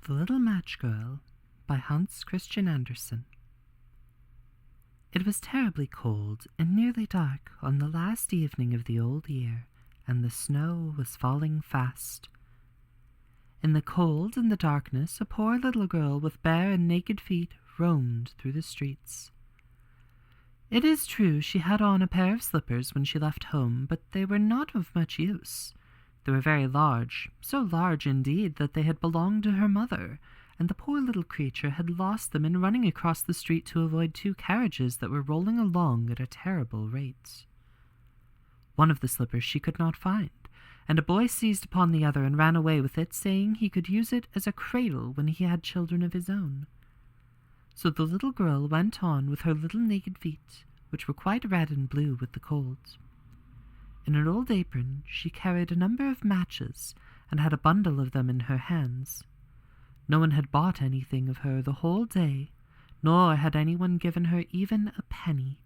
The Little Match Girl by Hans Christian Andersen. It was terribly cold and nearly dark on the last evening of the old year, and the snow was falling fast. In the cold and the darkness, a poor little girl with bare and naked feet roamed through the streets. It is true she had on a pair of slippers when she left home, but they were not of much use. They were very large, so large indeed that they had belonged to her mother, and the poor little creature had lost them in running across the street to avoid two carriages that were rolling along at a terrible rate. One of the slippers she could not find, and a boy seized upon the other and ran away with it, saying he could use it as a cradle when he had children of his own. So the little girl went on with her little naked feet, which were quite red and blue with the cold. In an old apron she carried a number of matches, and had a bundle of them in her hands. No one had bought anything of her the whole day, nor had anyone given her even a penny.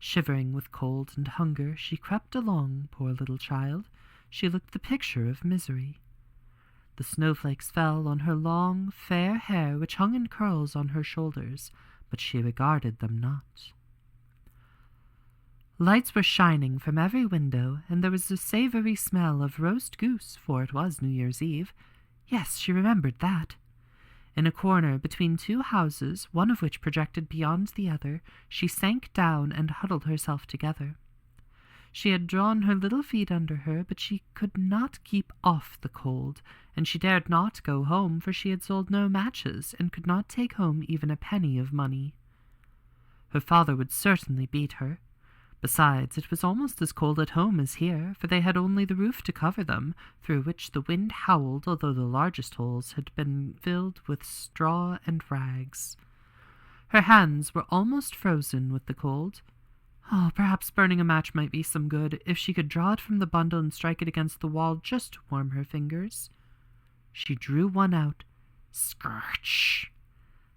Shivering with cold and hunger, she crept along, poor little child. She looked the picture of misery. The snowflakes fell on her long, fair hair, which hung in curls on her shoulders, but she regarded them not. Lights were shining from every window, and there was a savory smell of roast goose, for it was New Year's Eve. Yes, she remembered that. In a corner between two houses, one of which projected beyond the other, she sank down and huddled herself together. She had drawn her little feet under her, but she could not keep off the cold, and she dared not go home, for she had sold no matches, and could not take home even a penny of money. Her father would certainly beat her. Besides, it was almost as cold at home as here, for they had only the roof to cover them, through which the wind howled, although the largest holes had been filled with straw and rags. Her hands were almost frozen with the cold. Oh, perhaps burning a match might be some good, if she could draw it from the bundle and strike it against the wall just to warm her fingers. She drew one out. Scorch!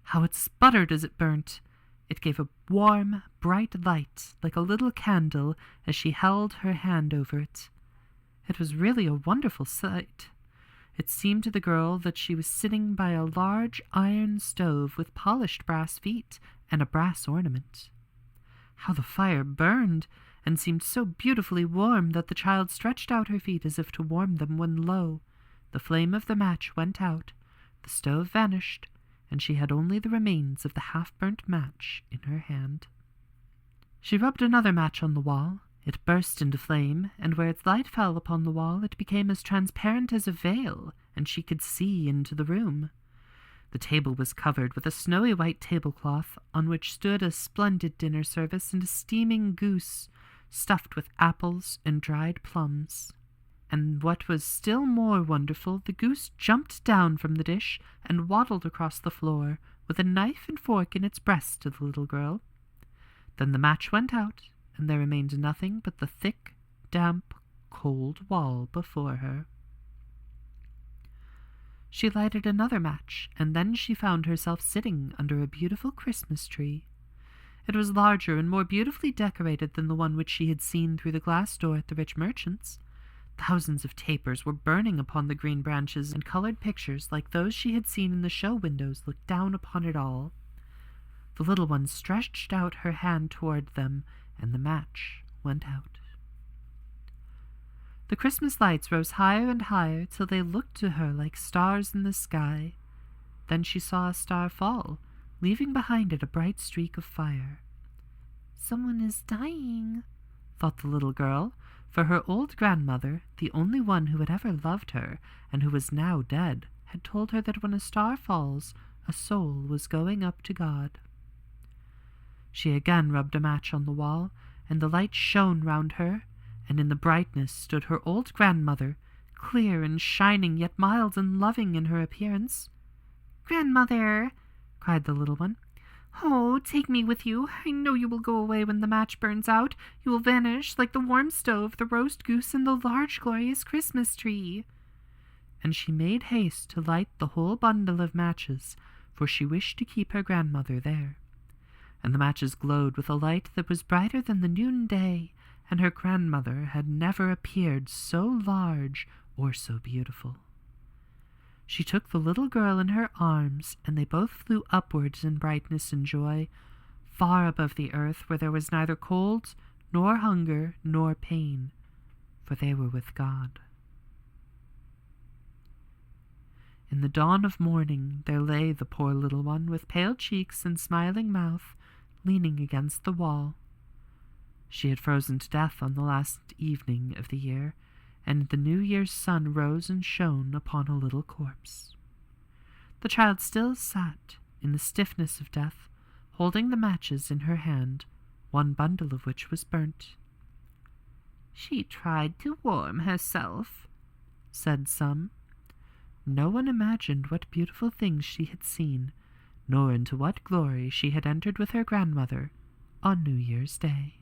How it sputtered as it burnt! It gave a warm, bright light, like a little candle, as she held her hand over it. It was really a wonderful sight. It seemed to the girl that she was sitting by a large iron stove with polished brass feet and a brass ornament. How the fire burned, and seemed so beautifully warm that the child stretched out her feet as if to warm them, when lo! The flame of the match went out, the stove vanished, and she had only the remains of the half-burnt match in her hand. She rubbed another match on the wall. It burst into flame, and where its light fell upon the wall it became as transparent as a veil, and she could see into the room. The table was covered with a snowy white tablecloth, on which stood a splendid dinner service and a steaming goose, stuffed with apples and dried plums. And what was still more wonderful, the goose jumped down from the dish and waddled across the floor, with a knife and fork in its breast to the little girl. Then the match went out, and there remained nothing but the thick, damp, cold wall before her. She lighted another match, and then she found herself sitting under a beautiful Christmas tree. It was larger and more beautifully decorated than the one which she had seen through the glass door at the rich merchant's. Thousands of tapers were burning upon the green branches, and colored pictures like those she had seen in the show windows looked down upon it all. The little one stretched out her hand toward them, and the match went out. The Christmas lights rose higher and higher till they looked to her like stars in the sky. Then she saw a star fall, leaving behind it a bright streak of fire. "Someone is dying," thought the little girl, for her old grandmother, the only one who had ever loved her, and who was now dead, had told her that when a star falls, a soul was going up to God. She again rubbed a match on the wall, and the light shone round her, and in the brightness stood her old grandmother, clear and shining, yet mild and loving in her appearance. "Grandmother," cried the little one, "oh, take me with you. I know you will go away when the match burns out. You will vanish like the warm stove, the roast goose, and the large glorious Christmas tree." And she made haste to light the whole bundle of matches, for she wished to keep her grandmother there. And the matches glowed with a light that was brighter than the noonday, and her grandmother had never appeared so large or so beautiful. She took the little girl in her arms, and they both flew upwards in brightness and joy, far above the earth, where there was neither cold, nor hunger, nor pain, for they were with God. In the dawn of morning there lay the poor little one, with pale cheeks and smiling mouth, leaning against the wall. She had frozen to death on the last evening of the year, and the New Year's sun rose and shone upon a little corpse. The child still sat in the stiffness of death, holding the matches in her hand, one bundle of which was burnt. "She tried to warm herself," said some. No one imagined what beautiful things she had seen, nor into what glory she had entered with her grandmother on New Year's Day.